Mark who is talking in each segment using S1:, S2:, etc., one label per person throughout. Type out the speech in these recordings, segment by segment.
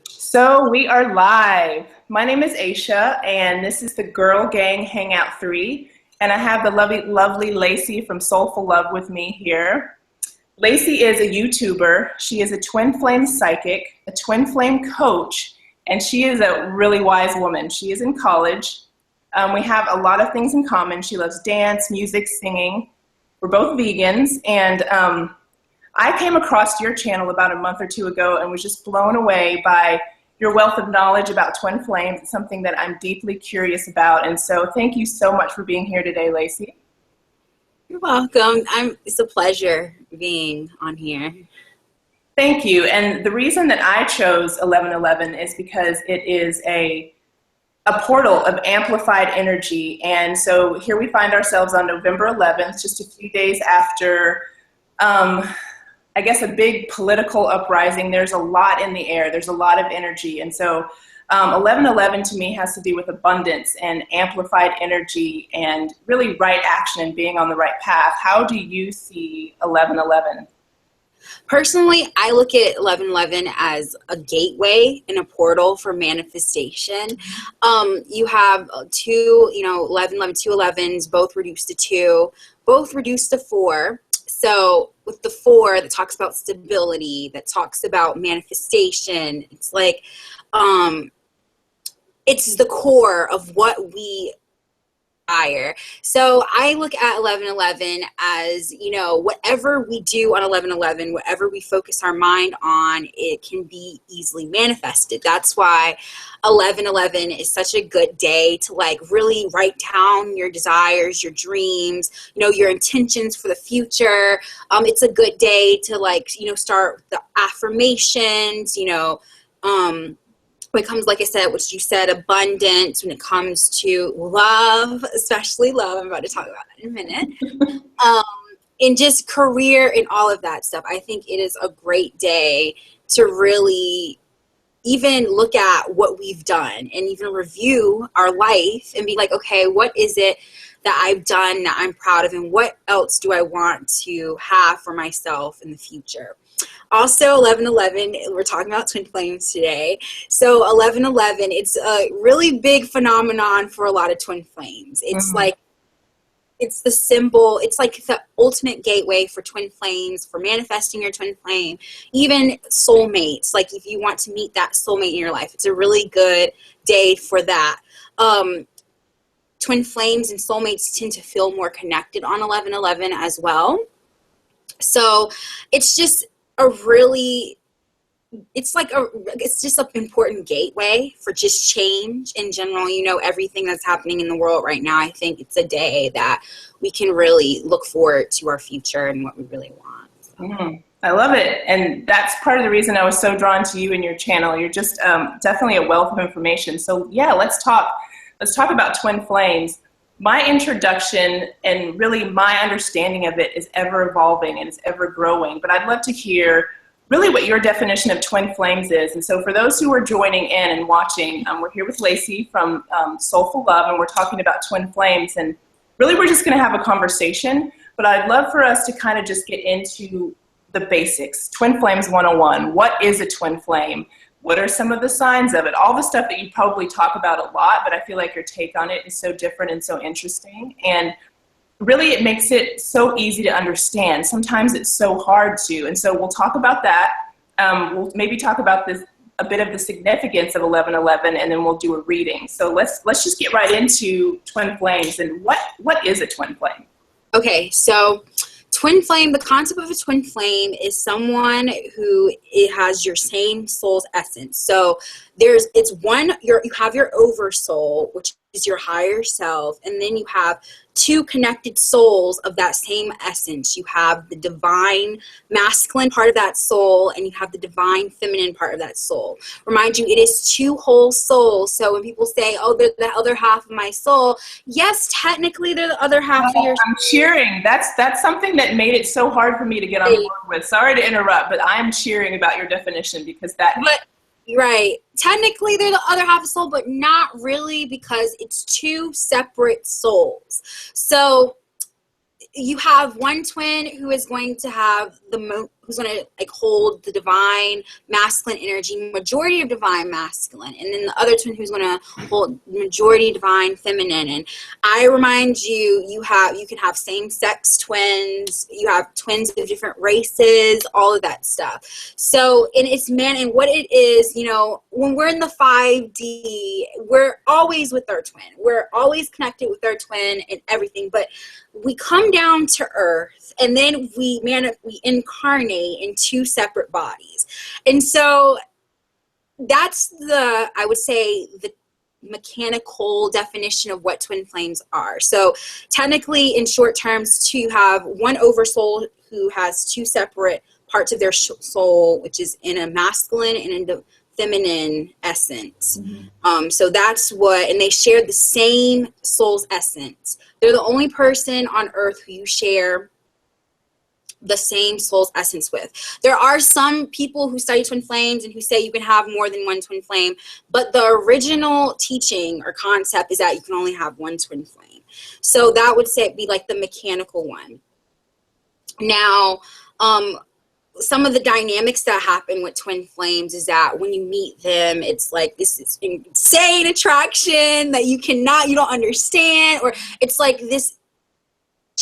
S1: So we are live. My name is Aisha, and this is the Girl Gang Hangout 3. And I have the lovely Lacee from Soulful Love with me here. Lacee is a YouTuber. She is a twin flame psychic, a twin flame coach, and she is a really wise woman. She is in college. We have a lot of things in common. She loves dance, music, singing. We're both vegans, and I came across your channel about a month or two ago and was just blown away by your wealth of knowledge about twin flames. It's something that I'm deeply curious about. And so thank you so much for being here today, Lacee.
S2: You're welcome. It's a pleasure being on here.
S1: Thank you. And the reason that I chose 1111 is because it is a portal of amplified energy. And so here we find ourselves on November 11th, just a few days after I guess a big political uprising. There's a lot in the air. There's a lot of energy. And so 1111 to me has to do with abundance and amplified energy and really right action and being on the right path. How do you see 1111?
S2: Personally, I look at 1111 as a gateway and a portal for manifestation. You have two, 1111, two 11s, both reduced to 2, both reduced to 4. So with the 4 that talks about stability, that talks about manifestation, it's like it's the core of what we desire. So I look at 1111 as, whatever we do on 1111, whatever we focus our mind on, it can be easily manifested. That's why 1111 is such a good day to really write down your desires, your dreams, your intentions for the future. It's a good day to start the affirmations, when it comes, like I said, which you said, abundance, when it comes to love, especially love, I'm about to talk about that in a minute, and just career and all of that stuff. I think it is a great day to really even look at what we've done and even review our life and be like, okay, what is it that I've done that I'm proud of, and what else do I want to have for myself in the future? Also, 1111, we're talking about twin flames today. So 1111, it's a really big phenomenon for a lot of twin flames. It's it's the symbol, it's like the ultimate gateway for twin flames, for manifesting your twin flame, even soulmates. Like if you want to meet that soulmate in your life, it's a really good day for that. Twin flames and soulmates tend to feel more connected on 1111 as well. So it's just it's just an important gateway for just change in general. Everything that's happening in the world right now, I think it's a day that we can really look forward to our future and what we really want. So.
S1: I love it. And that's part of the reason I was so drawn to you and your channel. You're just definitely a wealth of information. So yeah, let's talk about twin flames. My introduction and really my understanding of it is ever evolving and it's ever growing, but I'd love to hear really what your definition of twin flames is. And so for those who are joining in and watching, we're here with Lacee from Soulful Love, and we're talking about twin flames, and really we're just going to have a conversation, but I'd love for us to kind of just get into the basics. Twin flames 101. What is a twin flame? What are some of the signs of it? All the stuff that you probably talk about a lot, but I feel like your take on it is so different and so interesting. And really it makes it so easy to understand. Sometimes it's so hard to. And so we'll talk about that. We'll maybe talk about a bit of the significance of 1111, and then we'll do a reading. So let's just get right into twin flames. And what is a twin flame?
S2: Okay, so twin flame, the concept of a twin flame is someone who has your same soul's essence. So you have your oversoul, which is your higher self, and then you have 2 connected souls of that same essence. You have the divine masculine part of that soul, and you have the divine feminine part of that soul. Remind you, it is 2 whole souls. So when people say, oh, they're the other half of my soul, yes, technically they're the other half of your soul.
S1: I'm cheering. That's something that made it so hard for me to get on board with. Sorry to interrupt, but I'm cheering about your definition because
S2: Right. Technically, they're the other half of the soul, but not really, because it's 2 separate souls. So you have one twin who is going to have who's going to like hold the divine masculine energy, majority of divine masculine, and then the other twin who's going to hold majority divine feminine. And I remind you, you can have same-sex twins, you have twins of different races, all of that stuff. So, and it's and what it is, you know, when we're in the 5D, we're always with our twin. We're always connected with our twin and everything, but we come down to earth and then we incarnate in two separate bodies. And so that's I would say, the mechanical definition of what twin flames are. So technically, in short terms, you have one oversoul who has two separate parts of their soul, which is in a masculine and in the feminine essence. Mm-hmm. So that's and they share the same soul's essence. They're the only person on earth who you share the same soul's essence with. There are some people who study twin flames and who say you can have more than one twin flame, but the original teaching or concept is that you can only have one twin flame. So that would be like the mechanical one. Now, some of the dynamics that happen with twin flames is that when you meet them, it's like this insane attraction that you don't understand, or it's like this,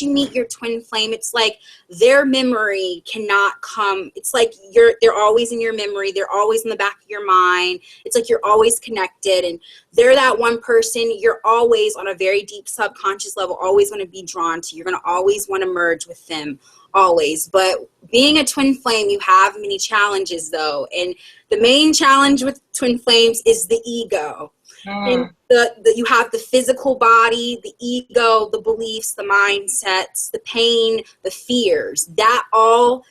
S2: you meet your twin flame, it's like their memory cannot come. It's like they're always in your memory. They're always in the back of your mind. It's like you're always connected, and they're that one person you're always on a very deep subconscious level, always going to be drawn to. You're going to always want to merge with them, always. But being a twin flame, you have many challenges though. And the main challenge with twin flames is the ego. And you have the physical body, the ego, the beliefs, the mindsets, the pain, the fears. That all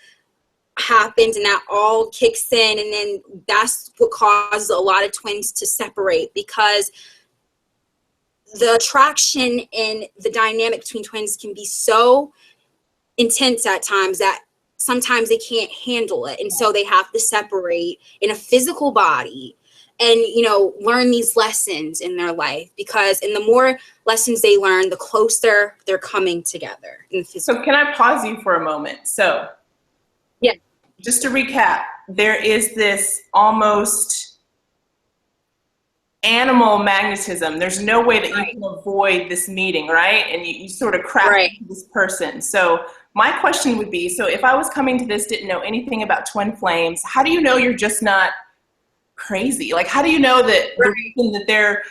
S2: happens and that all kicks in. And then that's what causes a lot of twins to separate, because the attraction and the dynamic between twins can be so intense at times that sometimes they can't handle it. And so they have to separate in a physical body and, you know, learn these lessons in their life, because the more lessons they learn, the closer they're coming together.
S1: So can I pause you for a moment? So
S2: yeah,
S1: just to recap, there is this almost animal magnetism. There's no way that you can avoid this meeting, right? And you sort of craft this person. So my question would be, so if I was coming to this, didn't know anything about twin flames, how do you know you're just not crazy? Like, how do you know that the reason that they're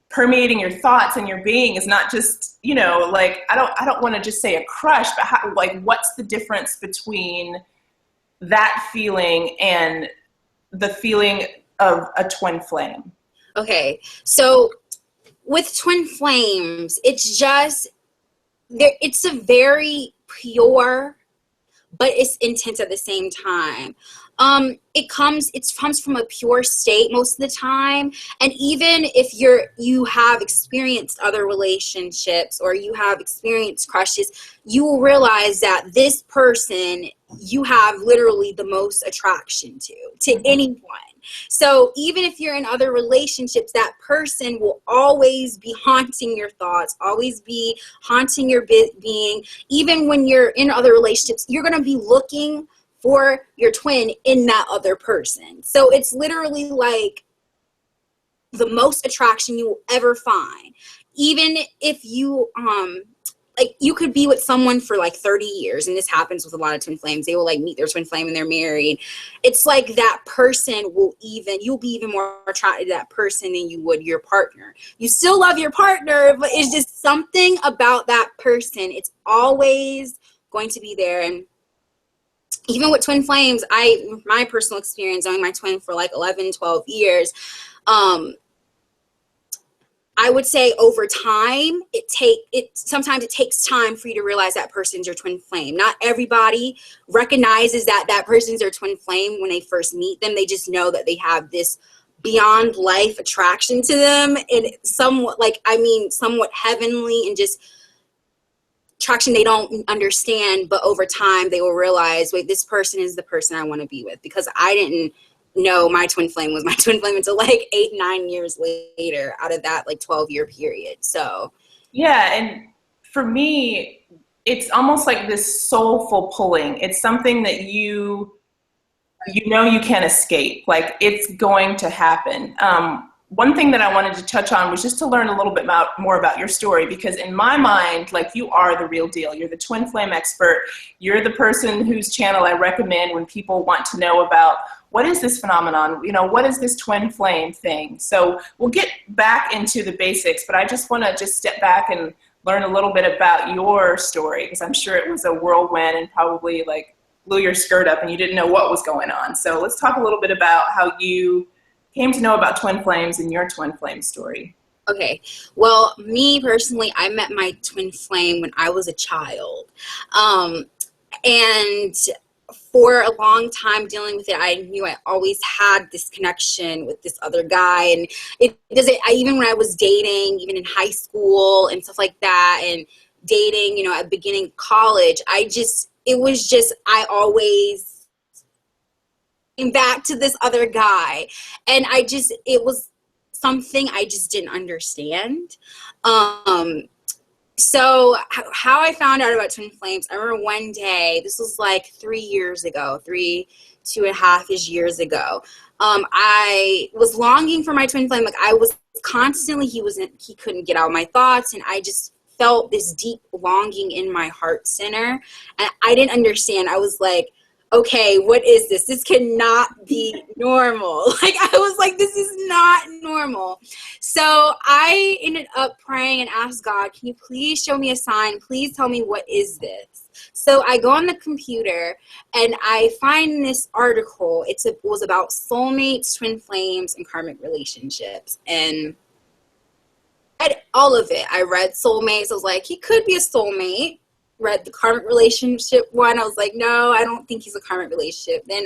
S1: permeating your thoughts and your being is not just, you know, like, I don't want to just say a crush, but how, like, what's the difference between that feeling and the feeling of a twin flame?
S2: Okay, so with twin flames, it's just it's a very pure, but it's intense at the same time. It comes from a pure state most of the time. And even if you have experienced other relationships or you have experienced crushes, you will realize that this person you have literally the most attraction to anyone. So even if you're in other relationships, that person will always be haunting your thoughts, always be haunting your being. Even when you're in other relationships, you're going to be looking for your twin in that other person. So it's literally like the most attraction you will ever find. Even if you, like, you could be with someone for like 30 years, and this happens with a lot of twin flames. They will like meet their twin flame and they're married. It's like that person you'll be even more attracted to that person than you would your partner. You still love your partner, but it's just something about that person. It's always going to be there. And even with twin flames, my personal experience knowing my twin for like 11, 12 years, I would say over time, sometimes it takes time for you to realize that person's your twin flame. Not everybody recognizes that person's their twin flame when they first meet them. They just know that they have this beyond life attraction to them, and somewhat heavenly, and just attraction they don't understand. But over time, they will realize, wait, this person is the person I want to be with, because I didn't know my twin flame was my twin flame until like 8-9 years later out of that like 12-year period. So
S1: yeah, and for me, it's almost like this soulful pulling. It's something that you know you can't escape. Like, it's going to happen. One thing that I wanted to touch on was just to learn a little bit more about your story, because in my mind, like, you are the real deal. You're the twin flame expert. You're the person whose channel I recommend when people want to know about what is this phenomenon, you know, what is this twin flame thing. So we'll get back into the basics, but I just want to just step back and learn a little bit about your story, because I'm sure it was a whirlwind and probably like blew your skirt up and you didn't know what was going on. So let's talk a little bit about how you came to know about twin flames and your twin flame story.
S2: Okay. Well, me personally, I met my twin flame when I was a child. And for a long time dealing with it, I knew I always had this connection with this other guy. And even when I was dating, even in high school and stuff like that, and dating, you know, at the beginning of college, I always came back to this other guy. And it was something I just didn't understand. So how I found out about twin flames, I remember one day, this was like 2.5 years ago. I was longing for my twin flame. Like, I was constantly, he couldn't get out of my thoughts. And I just felt this deep longing in my heart center. And I didn't understand. I was like, okay, what is this? This cannot be normal. Like, I was like, this is not normal. So I ended up praying and asked God, can you please show me a sign? Please tell me, what is this? So I go on the computer and I find this article. It was about soulmates, twin flames, and karmic relationships. And all of it. I read soulmates. I was like, he could be a soulmate. Read the karmic relationship one. I was like, no, I don't think he's a karmic relationship. Then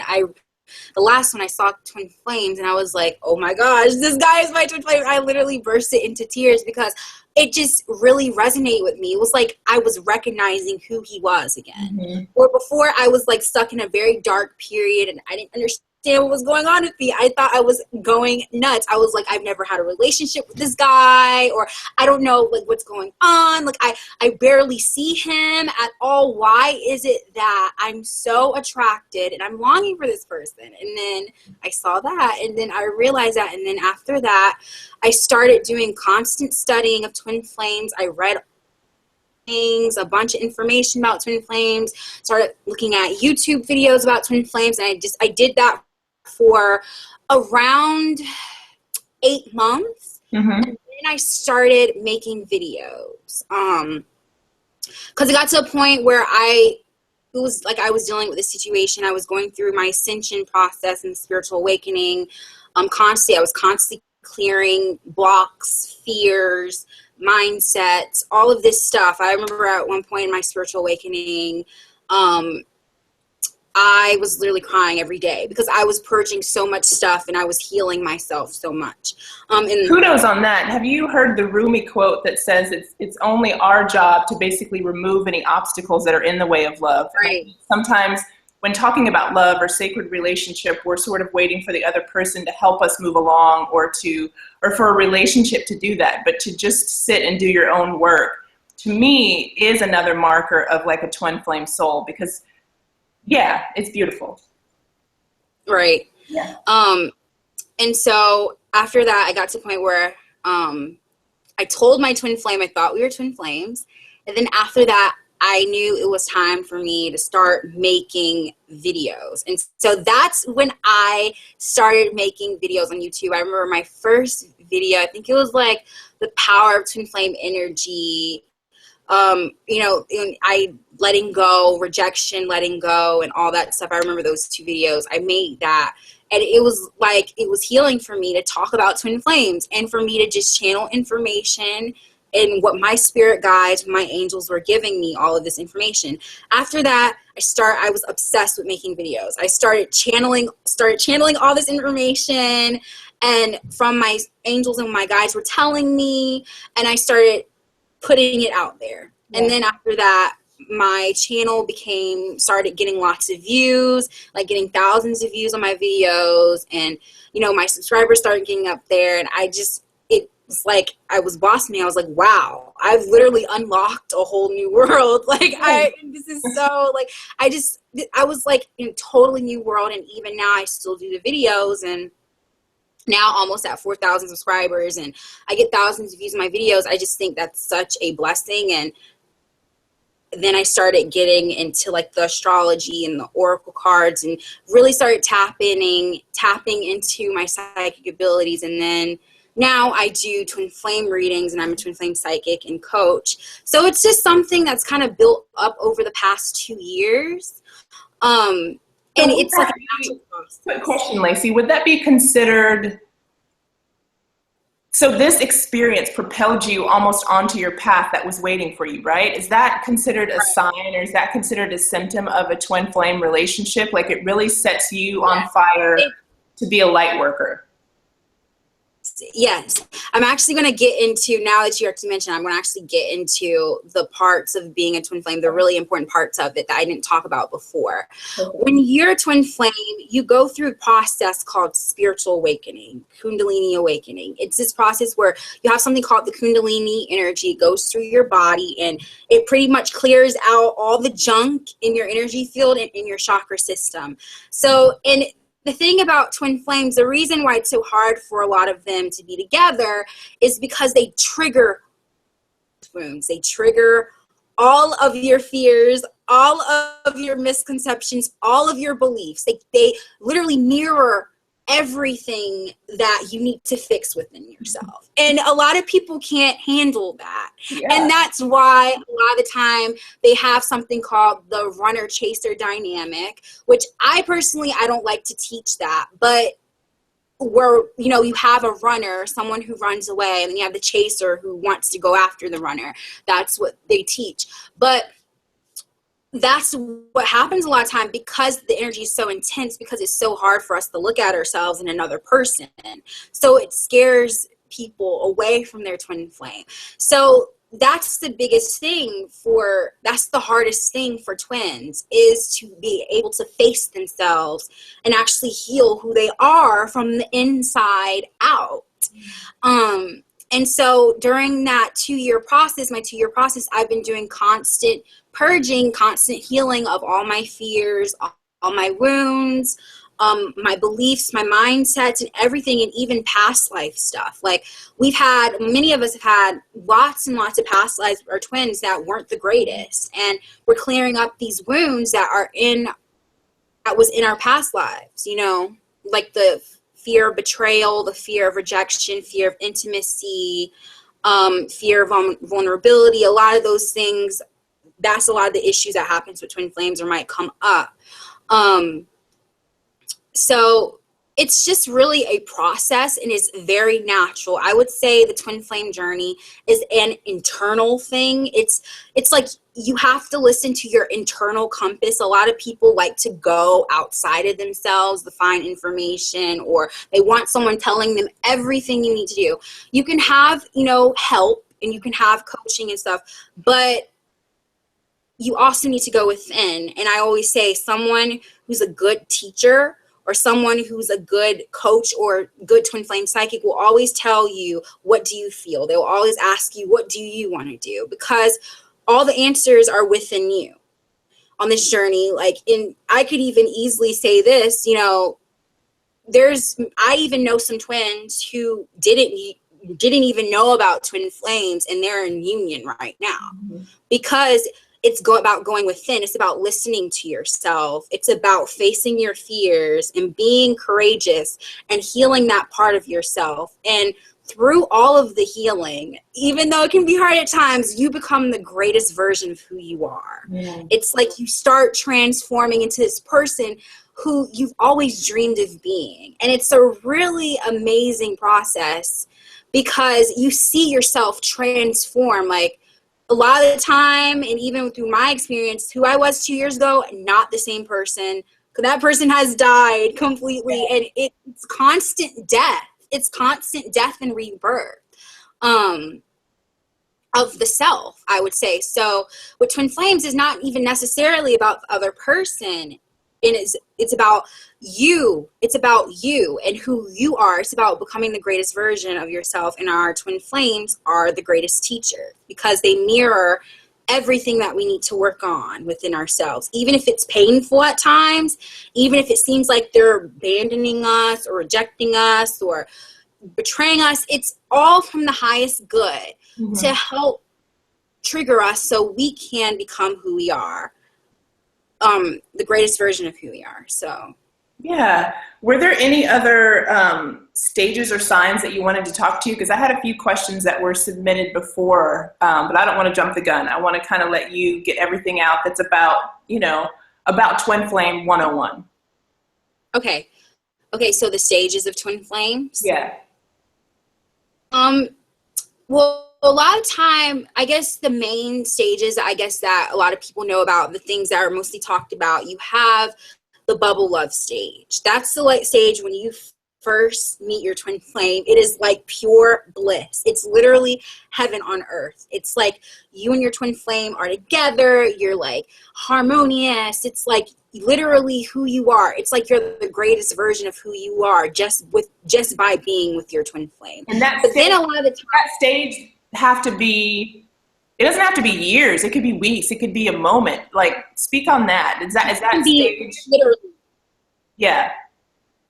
S2: the last one, I saw twin flames, and I was like, oh my gosh, this guy is my twin flame. I literally bursted into tears because it just really resonated with me. It was like I was recognizing who he was again. Mm-hmm. Where before I was like stuck in a very dark period and I didn't understand what was going on with me. I thought I was going nuts. I was like, I've never had a relationship with this guy, or I don't know like what's going on. Like, I barely see him at all. Why is it that I'm so attracted and I'm longing for this person? And then I saw that, and then I realized that, and then after that, I started doing constant studying of twin flames. I read a bunch of information about twin flames, started looking at YouTube videos about twin flames, and I did that for around 8 months. Mm-hmm. And then I started making videos. Because it got to a point where it was like I was dealing with a situation. I was going through my ascension process and spiritual awakening. I was constantly clearing blocks, fears, mindsets, all of this stuff. I remember at one point in my spiritual awakening, I was literally crying every day because I was purging so much stuff and I was healing myself so much. And
S1: kudos on that. Have you heard the Rumi quote that says it's only our job to basically remove any obstacles that are in the way of love?
S2: Right.
S1: Sometimes when talking about love or sacred relationship, we're sort of waiting for the other person to help us move along or for a relationship to do that. But to just sit and do your own work, to me, is another marker of like a twin flame soul, because yeah, it's beautiful.
S2: Right.
S1: Yeah.
S2: And so after that, I got to the point where I told my twin flame I thought we were twin flames. And then after that, I knew it was time for me to start making videos. And so that's when I started making videos on YouTube. I remember my first video, I think it was like the power of twin flame energy. I letting go, rejection, letting go, and all that stuff. I remember those 2 videos. I made that, and it was like it was healing for me to talk about twin flames and for me to just channel information and what my spirit guides, my angels were giving me all of this information. After that, I was obsessed with making videos. I started channeling all this information, and from my angels and my guides were telling me, and I started putting it out there. Yeah. And then after that, my channel started getting lots of views, like getting thousands of views on my videos. And, my subscribers started getting up there. And was like, I was blossoming. I was like, wow, I've literally unlocked a whole new world. Like this is so like, I was like in a totally new world. And even now I still do the videos, and now almost at 4,000 subscribers, and I get thousands of views on my videos. I just think that's such a blessing. And then I started getting into like the astrology and the oracle cards, and really started tapping into my psychic abilities. And then now I do twin flame readings, and I'm a twin flame psychic and coach. So it's just something that's kind of built up over the past 2 years. And it's like a natural process.
S1: Quick question, Lacee. Would that be considered, so this experience propelled you almost onto your path that was waiting for you, right? Is that considered a sign, or is that considered a symptom of a twin flame relationship? Like it really sets you on fire to be a light worker?
S2: Yes. I'm actually going to get into, now that you actually mentioned, I'm going to actually get into the parts of being a twin flame, the really important parts of it that I didn't talk about before. Okay. When you're a twin flame, you go through a process called spiritual awakening, Kundalini awakening. It's this process where you have something called the Kundalini energy goes through your body, and it pretty much clears out all the junk in your energy field and in your chakra system. So, and the thing about twin flames, the reason why it's so hard for a lot of them to be together is because they trigger wounds. They trigger all of your fears, all of your misconceptions, all of your beliefs. They literally mirror everything that you need to fix within yourself. And a lot of people can't handle that. Yeah. And that's why a lot of the time they have something called the runner chaser dynamic, which I don't like to teach that, but where, you know, you have a runner, someone who runs away, and then you have the chaser who wants to go after the runner. That's what they teach. But that's what happens a lot of time, because the energy is so intense, because it's so hard for us to look at ourselves in another person. So it scares people away from their twin flame. So that's the biggest thing that's the hardest thing for twins, is to be able to face themselves and actually heal who they are from the inside out. And so during that 2-year process, my 2-year process, I've been doing constant purging, constant healing of all my fears, all my wounds, my beliefs, my mindsets, and everything, and even past life stuff. Like many of us have had lots and lots of past lives, or twins that weren't the greatest. And we're clearing up these wounds that was in our past lives, you know, like the fear of betrayal, the fear of rejection, fear of intimacy, fear of vulnerability, a lot of those things. That's a lot of the issues that happens with twin flames or might come up. So it's just really a process, and it's very natural. I would say the twin flame journey is an internal thing. It's like you have to listen to your internal compass. A lot of people like to go outside of themselves to find information, or they want someone telling them everything you need to do. You can have, you know, help, and you can have coaching and stuff, but you also need to go within. And I always say someone who's a good teacher, or someone who's a good coach or good twin flame psychic, will always tell you, what do you feel? They will always ask you, what do you want to do? Because all the answers are within you on this journey. I could even easily say this, you know, I even know some twins who didn't even know about twin flames, and they're in union right now. Mm-hmm. Because it's about going within. It's about listening to yourself. It's about facing your fears and being courageous and healing that part of yourself. And through all of the healing, even though it can be hard at times, you become the greatest version of who you are. Yeah. It's like you start transforming into this person who you've always dreamed of being. And it's a really amazing process, because you see yourself transform. Like, a lot of the time, and even through my experience, who I was 2 years ago, not the same person. That person has died completely, and it's constant death. It's constant death and rebirth of the self, I would say. So with twin flames, is not even necessarily about the other person. it's about you. It's about you and who you are. It's about becoming the greatest version of yourself. And our twin flames are the greatest teacher because they mirror everything that we need to work on within ourselves, even if it's painful at times, even if it seems like they're abandoning us or rejecting us or betraying us. It's all from the highest good to help trigger us so we can become who we are, the greatest version of who we are. So
S1: yeah. Were there any other stages or signs that you wanted to talk to? Because I had a few questions that were submitted before, but I don't want to jump the gun. I want to kind of let you get everything out that's about, about Twin Flame 101.
S2: Okay. So the stages of twin flames.
S1: Yeah.
S2: Well, a lot of time, I guess the main stages, I guess that a lot of people know about, the things that are mostly talked about, you have the bubble love stage. That's the stage when you first meet your twin flame. It is like pure bliss. It's literally heaven on earth. It's like you and your twin flame are together. You're like harmonious. It's like literally who you are. It's like you're the greatest version of who you are just by being with your twin flame.
S1: And that
S2: but then a lot of the time,
S1: that stage it doesn't have to be years. It could be weeks. It could be a moment. Like, speak on that. Is that stage?
S2: Literally.
S1: Yeah.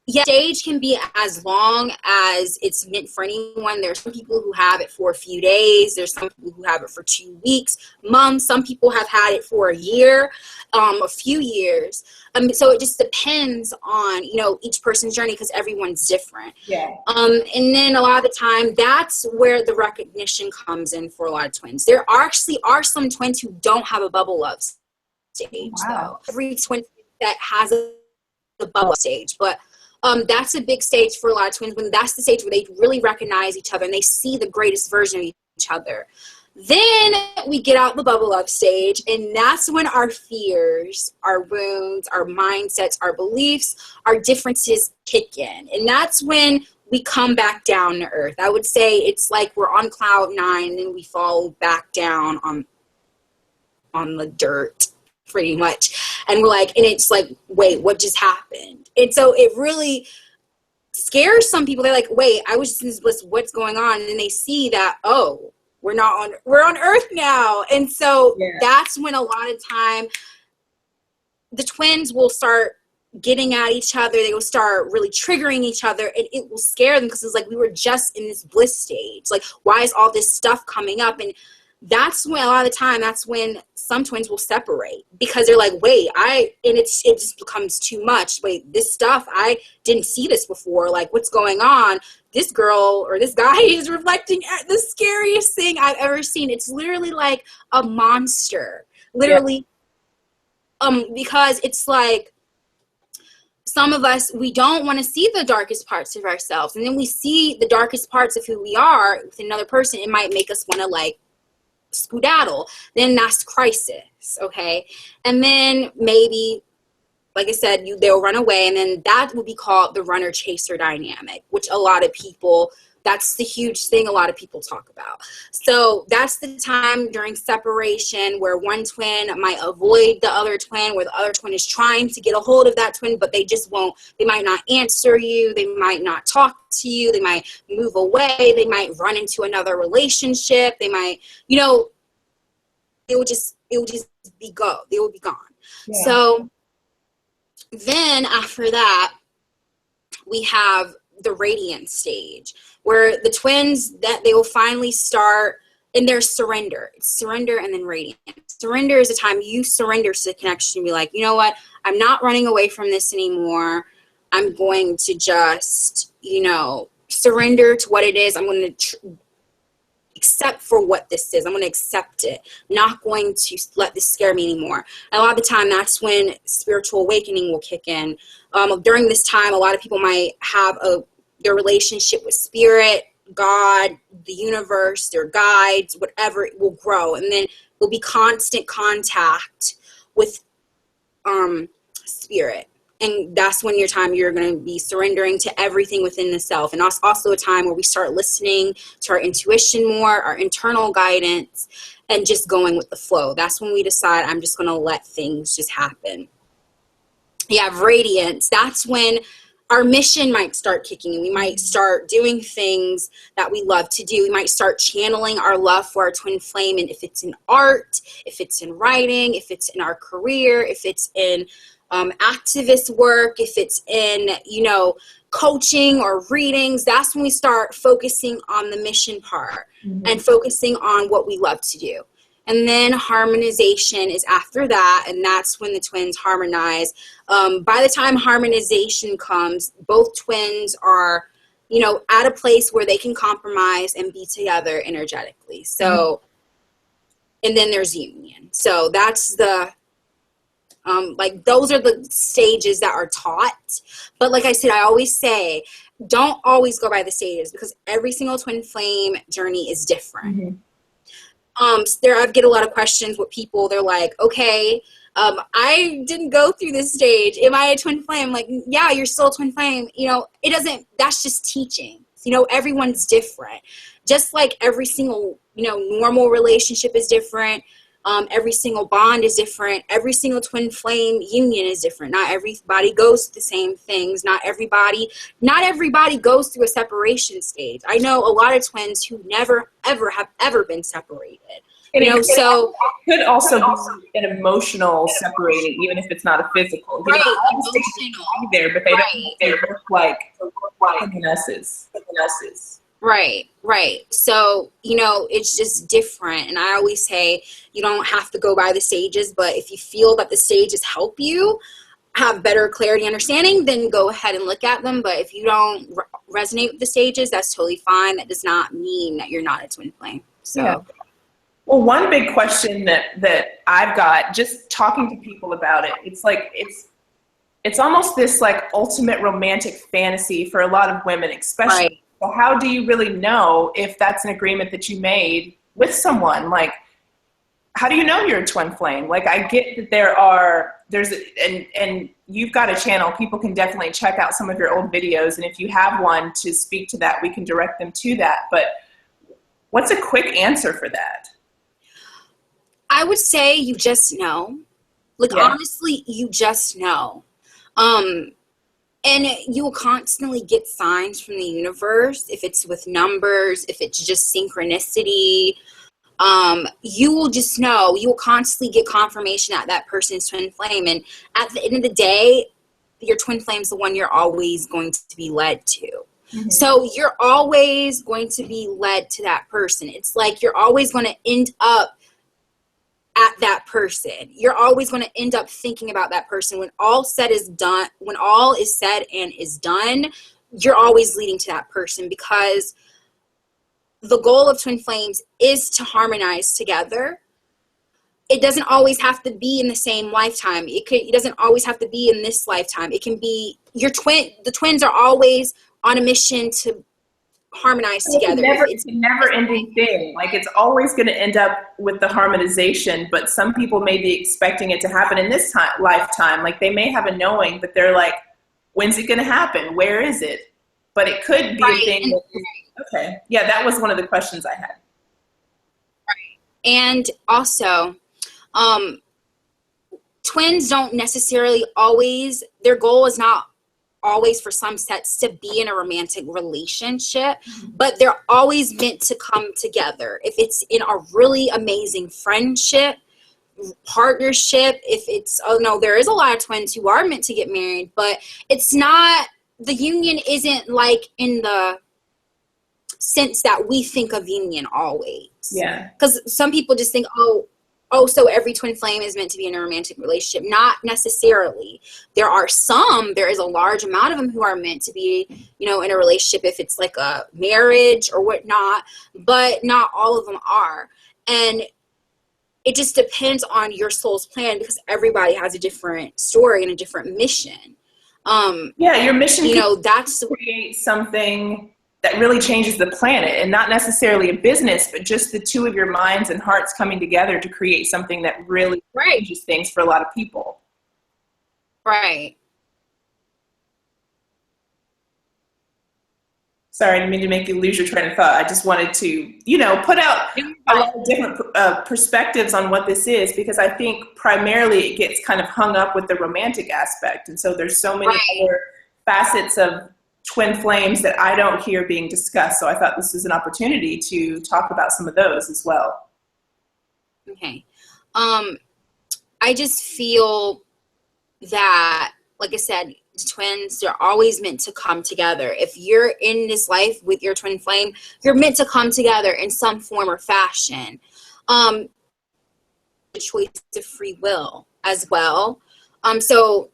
S2: Yeah, stage can be as long as it's meant for anyone. There's some people who have it for a few days. There's some people who have it for 2 weeks, months. Some people have had it for a year, a few years. So it just depends on, each person's journey because everyone's different.
S1: Yeah.
S2: And then a lot of the time, that's where the recognition comes in for a lot of twins. There actually are some twins who don't have a bubble love stage, though. Every twin that has a bubble stage, but that's a big stage for a lot of twins, when that's the stage where they really recognize each other and they see the greatest version of each other. Then we get out the bubble up stage, and that's when our fears, our wounds, our mindsets, our beliefs, our differences kick in. And that's when we come back down to earth. I would say it's like we're on cloud 9 and then we fall back down on the dirt, pretty much. And we're like, and it's like, wait, what just happened? And so it really scares some people. They're like, wait, I was just in this bliss, what's going on? And then they see that, oh, we're on earth now. And so that's when a lot of time the twins will start getting at each other. They will start really triggering each other, and it will scare them because it's like, we were just in this bliss stage. Like, why is all this stuff coming up? And that's when a lot of the time, that's when some twins will separate because they're like, wait, it just becomes too much. Wait, this stuff, I didn't see this before. Like, what's going on? This girl or this guy is reflecting at the scariest thing I've ever seen. It's literally like a monster, literally. Yeah. Because it's like, some of us, we don't want to see the darkest parts of ourselves. And then we see the darkest parts of who we are with another person. It might make us want to like skedaddle. Then that's crisis. Okay. And then maybe, like I said, they'll run away, and then that would be called the runner chaser dynamic, which a lot of people, that's the huge thing a lot of people talk about. So that's the time during separation where one twin might avoid the other twin, where the other twin is trying to get a hold of that twin, but they just won't. They might not answer you. They might not talk to you. They might move away. They might run into another relationship. They might, it will just be go. They will be gone. Yeah. So then after that, we have the radiant stage, where the twins, that they will finally start in their surrender. It's surrender and then radiant. Surrender is a time you surrender to the connection and be like, you know what? I'm not running away from this anymore. I'm going to just, surrender to what it is. I'm going to accept for what this is. I'm going to accept it. I'm not going to let this scare me anymore. And a lot of the time, that's when spiritual awakening will kick in. During this time, a lot of people might have their relationship with spirit, God, the universe, their guides, whatever, it will grow. And then there'll be constant contact with spirit. And that's when you're going to be surrendering to everything within the self. And also a time where we start listening to our intuition more, our internal guidance, and just going with the flow. That's when we decide, I'm just going to let things just happen. you have radiance. That's when our mission might start kicking in. We might start doing things that we love to do. We might start channeling our love for our twin flame. And if it's in art, if it's in writing, if it's in our career, if it's in activist work, if it's in, coaching or readings, that's when we start focusing on the mission part and focusing on what we love to do. And then harmonization is after that, and that's when the twins harmonize. By the time harmonization comes, both twins are, at a place where they can compromise and be together energetically. So, and then there's union. So that's the, those are the stages that are taught. But like I said, I always say, don't always go by the stages, because every single twin flame journey is different. I get a lot of questions with people. They're like, okay, I didn't go through this stage. Am I a twin flame? Like, yeah, you're still a twin flame. It doesn't, that's just teaching. Everyone's different. Just like every single, normal relationship is different. Every single bond is different. Every single twin flame union is different. Not everybody goes through the same things. Not everybody goes through a separation stage. I know a lot of twins who never, ever have ever been separated.
S1: And it could also be an emotional separated, even if it's not a physical.
S2: Right,
S1: emotional. Be there, but they look like nurses. Right.
S2: So, it's just different. And I always say, you don't have to go by the stages, but if you feel that the stages help you have better clarity and understanding, then go ahead and look at them. But if you don't resonate with the stages, that's totally fine. That does not mean that you're not a twin flame. So.
S1: Yeah. Well, one big question that I've got just talking to people about it, it's almost this like ultimate romantic fantasy for a lot of women, especially.
S2: Right.
S1: So how do you really know if that's an agreement that you made with someone? Like, how do you know you're a twin flame? Like, I get that and you've got a channel. People can definitely check out some of your old videos. And if you have one to speak to that, we can direct them to that. But what's a quick answer for that?
S2: I would say you just know. Honestly, you just know. And you will constantly get signs from the universe, if it's with numbers, if it's just synchronicity. You will just know. You will constantly get confirmation that that person's twin flame. And at the end of the day, your twin flame is the one you're always going to be led to. So you're always going to be led to that person. It's like you're always going to end up at that person. You're always going to end up thinking about that person. When all said is done, when all is said and is done, you're always leading to that person, because the goal of twin flames is to harmonize together. It doesn't always have to be in the same lifetime. It doesn't always have to be in this lifetime. It can be the twins are always on a mission to harmonize together.
S1: It's a never ending thing. Like, it's always going to end up with the harmonization, but some people may be expecting it to happen in this lifetime. Like, they may have a knowing, but they're like, when's it going to happen? Where is it? But it could be a thing. Okay. Yeah, that was one of the questions I had.
S2: Right. And also, twins don't necessarily always, their goal is not always for some sets to be in a romantic relationship, but they're always meant to come together. If it's in a really amazing friendship, partnership, if it's, there is a lot of twins who are meant to get married, but it's not, the union isn't like in the sense that we think of union always.
S1: Yeah.
S2: Because some people just think, so every twin flame is meant to be in a romantic relationship. Not necessarily. There is a large amount of them who are meant to be, in a relationship if it's like a marriage or whatnot, but not all of them are. And it just depends on your soul's plan, because everybody has a different story and a different mission.
S1: Your mission,
S2: that's
S1: to create something that really changes the planet, and not necessarily a business, but just the two of your minds and hearts coming together to create something that really changes things for a lot of people.
S2: Right.
S1: Sorry, I didn't mean to make you lose your train of thought. I just wanted to, put out a lot of different perspectives on what this is, because I think primarily it gets kind of hung up with the romantic aspect. And so there's so many other facets of twin flames that I don't hear being discussed. So I thought this was an opportunity to talk about some of those as well.
S2: Okay. I just feel that, like I said, twins are always meant to come together. If you're in this life with your twin flame, you're meant to come together in some form or fashion. The choice of free will as well. So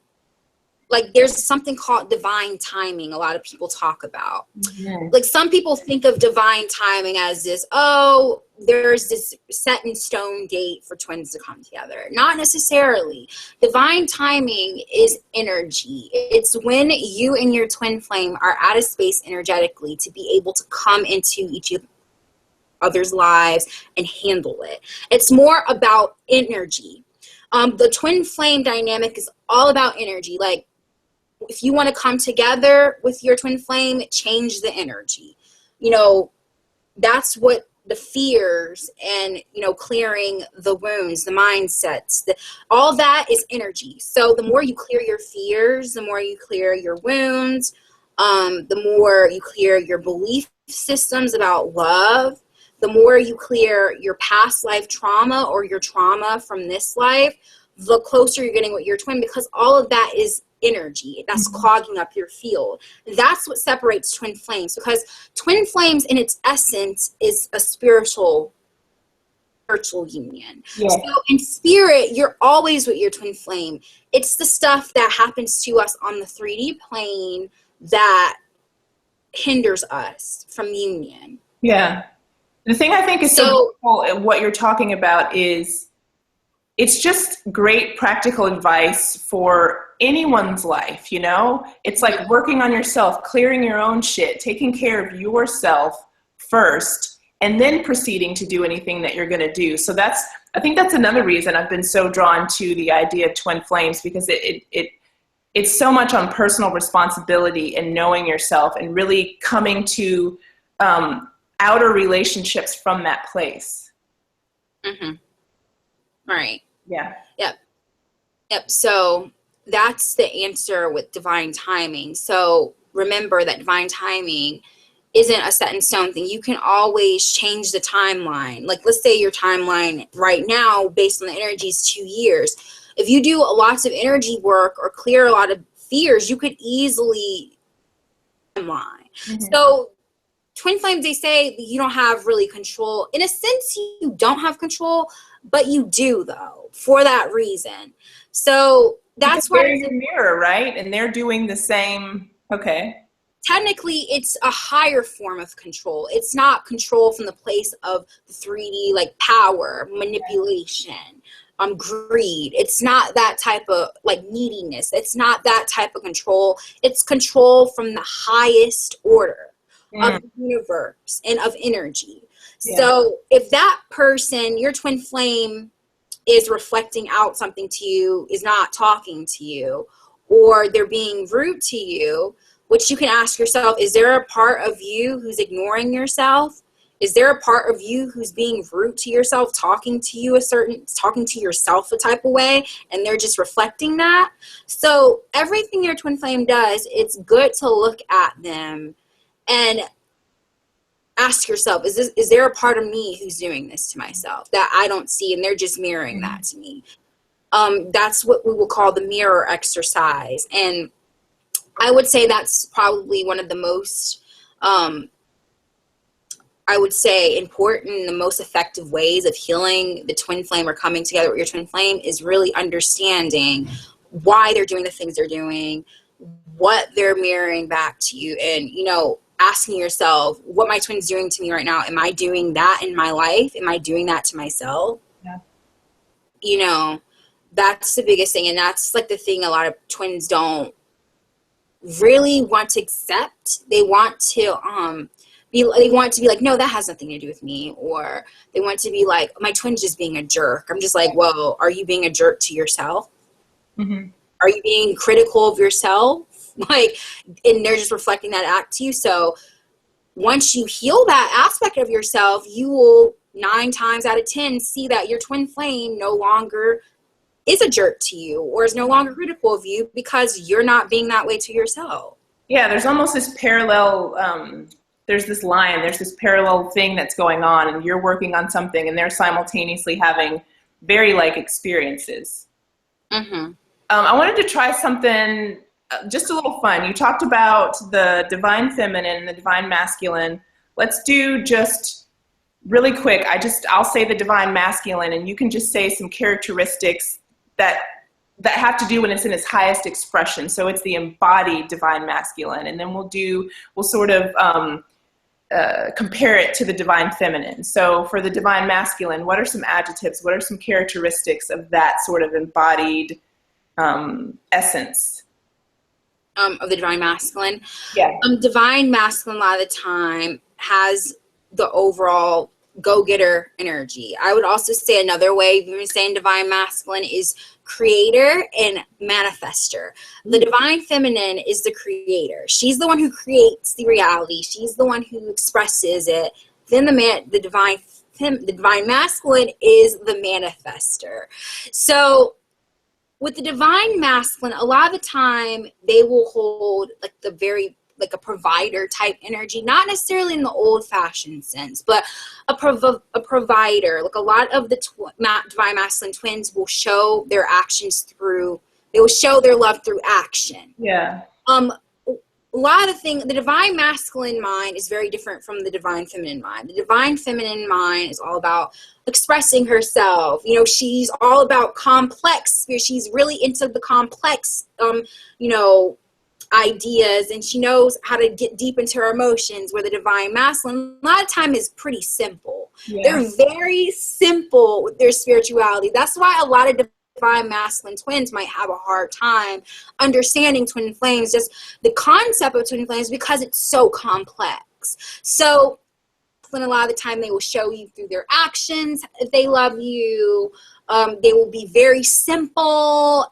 S2: like there's something called divine timing a lot of people talk about. Mm-hmm. Like some people think of divine timing as this, oh, there's this set in stone date for twins to come together. Not necessarily. Divine timing is energy. It's when you and your twin flame are at a space energetically to be able to come into each other's lives and handle it. It's more about energy. The twin flame dynamic is all about energy. Like, if you want to come together with your twin flame, change the energy. That's what the fears and, clearing the wounds, the mindsets, all that is energy. So the more you clear your fears, the more you clear your wounds, the more you clear your belief systems about love, the more you clear your past life trauma or your trauma from this life, the closer you're getting with your twin, because all of that is energy that's clogging up your field. That's what separates twin flames, because twin flames in its essence is a spiritual union. Yeah. So in spirit, you're always with your twin flame. It's the stuff that happens to us on the 3D plane that hinders us from union.
S1: Yeah. The thing I think is so beautiful, what you're talking about is it's just great practical advice for anyone's life, It's like working on yourself, clearing your own shit, taking care of yourself first, and then proceeding to do anything that you're going to do. So I think that's another reason I've been so drawn to the idea of twin flames, because it's so much on personal responsibility and knowing yourself and really coming to outer relationships from that place.
S2: Mm-hmm. Right.
S1: Yeah.
S2: Yep. So that's the answer with divine timing. So remember that divine timing isn't a set in stone thing. You can always change the timeline. Like, let's say your timeline right now, based on the energy, is 2 years. If you do lots of energy work or clear a lot of fears, you could easily timeline. Mm-hmm. So twin flames, they say you don't have really control. In a sense, you don't have control, but you do, though, for that reason. So that's why
S1: they're your mirror, right? And they're doing the same. Okay.
S2: Technically, it's a higher form of control. It's not control from the place of the 3D, like power, manipulation, greed. It's not that type of like neediness. It's not that type of control. It's control from the highest order of the universe and of energy. Yeah. So if that person, your twin flame, is reflecting out something to you, is not talking to you, or they're being rude to you, which you can ask yourself, is there a part of you who's ignoring yourself? Is there a part of you who's being rude to yourself, talking to yourself a type of way, and they're just reflecting that? So everything your twin flame does, it's good to look at them and ask yourself, is there a part of me who's doing this to myself that I don't see, and they're just mirroring that to me? That's what we will call the mirror exercise. And I would say that's probably one of the most, I would say, important, the most effective ways of healing the twin flame or coming together with your twin flame is really understanding why they're doing the things they're doing, what they're mirroring back to you, and, asking yourself, what my twin's doing to me right now, am I doing that in my life? Am I doing that to myself? Yeah. That's the biggest thing. And that's like the thing a lot of twins don't really want to accept. They want to be like, no, that has nothing to do with me. Or they want to be like, my twin's just being a jerk. I'm just like, well, are you being a jerk to yourself? Mm-hmm. Are you being critical of yourself? And they're just reflecting that act to you. So once you heal that aspect of yourself, you will 9 times out of 10 see that your twin flame no longer is a jerk to you or is no longer critical of you because you're not being that way to yourself.
S1: Yeah, there's almost this parallel, there's this line, there's this parallel thing that's going on, and you're working on something and they're simultaneously having very like experiences.
S2: Mm-hmm.
S1: I wanted to try something just a little fun. You talked about the divine feminine and the divine masculine. Let's do just really quick. I'll say the divine masculine, and you can just say some characteristics that have to do when it's in its highest expression. So it's the embodied divine masculine, and then we'll sort of compare it to the divine feminine. So for the divine masculine, what are some adjectives? What are some characteristics of that sort of embodied essence?
S2: Of the divine masculine?
S1: Yeah.
S2: Divine masculine a lot of the time has the overall go-getter energy. I would also say another way of even saying divine masculine is creator and manifester. The divine feminine is the creator. She's the one who creates the reality. She's the one who expresses it. Then the divine masculine is the manifester. So with the divine masculine, a lot of the time they will hold like a provider type energy, not necessarily in the old fashioned sense, but a provider. Like a lot of the divine masculine twins will show their actions they will show their love through action.
S1: Yeah.
S2: A lot of the divine masculine mind is very different from the divine feminine mind. The divine feminine mind is all about expressing herself. She's all about complex. She's really into the complex, ideas, and she knows how to get deep into her emotions, where the divine masculine a lot of time is pretty simple. Yeah. They're very simple with their spirituality. That's why a lot of divine masculine twins might have a hard time understanding twin flames, just the concept of twin flames, because it's so complex. So when a lot of the time they will show you through their actions if they love you. They will be very simple.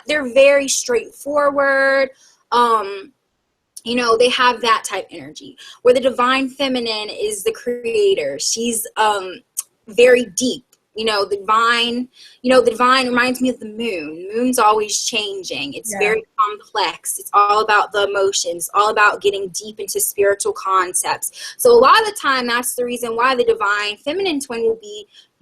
S2: They're very straightforward. They have that type energy, where the divine feminine is the creator. She's very deep. The divine reminds me of the moon. The moon's always changing. It's very complex. It's all about the emotions, all about getting deep into spiritual concepts. So a lot of the time, that's the reason why the divine feminine twin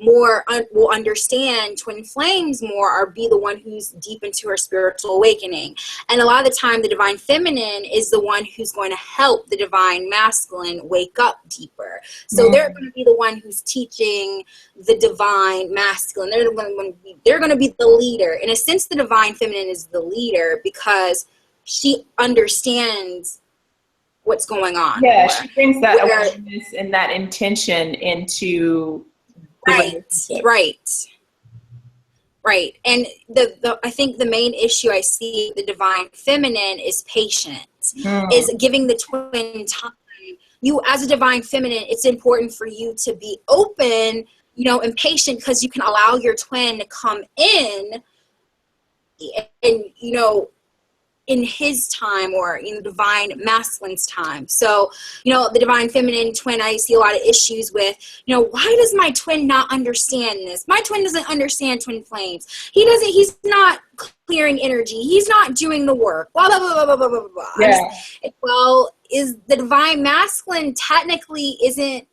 S2: will understand twin flames more, or be the one who's deep into her spiritual awakening. And a lot of the time, the divine feminine is the one who's going to help the divine masculine wake up deeper. So they're going to be the one who's teaching the divine masculine. They're going to be the leader. In a sense, the divine feminine is the leader because she understands what's going on.
S1: Yeah, she brings that awareness and that intention into
S2: Right. And I think the main issue I see with the divine feminine is patience, is giving the twin time. You, as a divine feminine, it's important for you to be open, and patient, because you can allow your twin to come in and, in his time, or in divine masculine's time. So, the divine feminine twin, I see a lot of issues with, why does my twin not understand this? My twin doesn't understand twin flames. He's not clearing energy. He's not doing the work. Blah, blah, blah, blah, blah, blah, blah.
S1: Yeah.
S2: Is the divine masculine technically isn't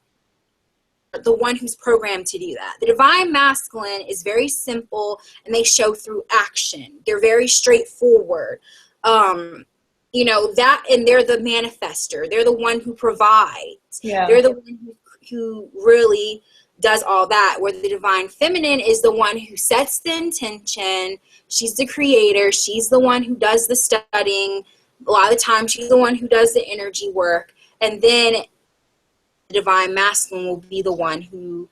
S2: the one who's programmed to do that. The divine masculine is very simple, and they show through action. They're very straightforward. That, and they're the manifester. They're the one who provides. Yeah. They're the one who really does all that, where the divine feminine is the one who sets the intention. She's the creator. She's the one who does the studying. A lot of the time, she's the one who does the energy work. And then the divine masculine will be the one who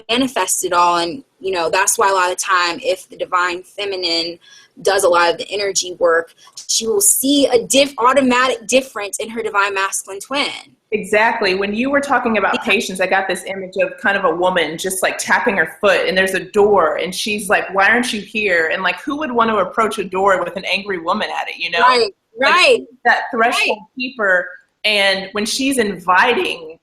S2: manifests it all. And, that's why a lot of the time, if the divine feminine does a lot of the energy work, she will see a automatic difference in her divine masculine twin.
S1: Exactly. When you were talking about patience, I got this image of kind of a woman just like tapping her foot, and there's a door, and she's like, why aren't you here? And like, who would want to approach a door with an angry woman at it,
S2: Right.
S1: Like, that threshold keeper And when she's inviting,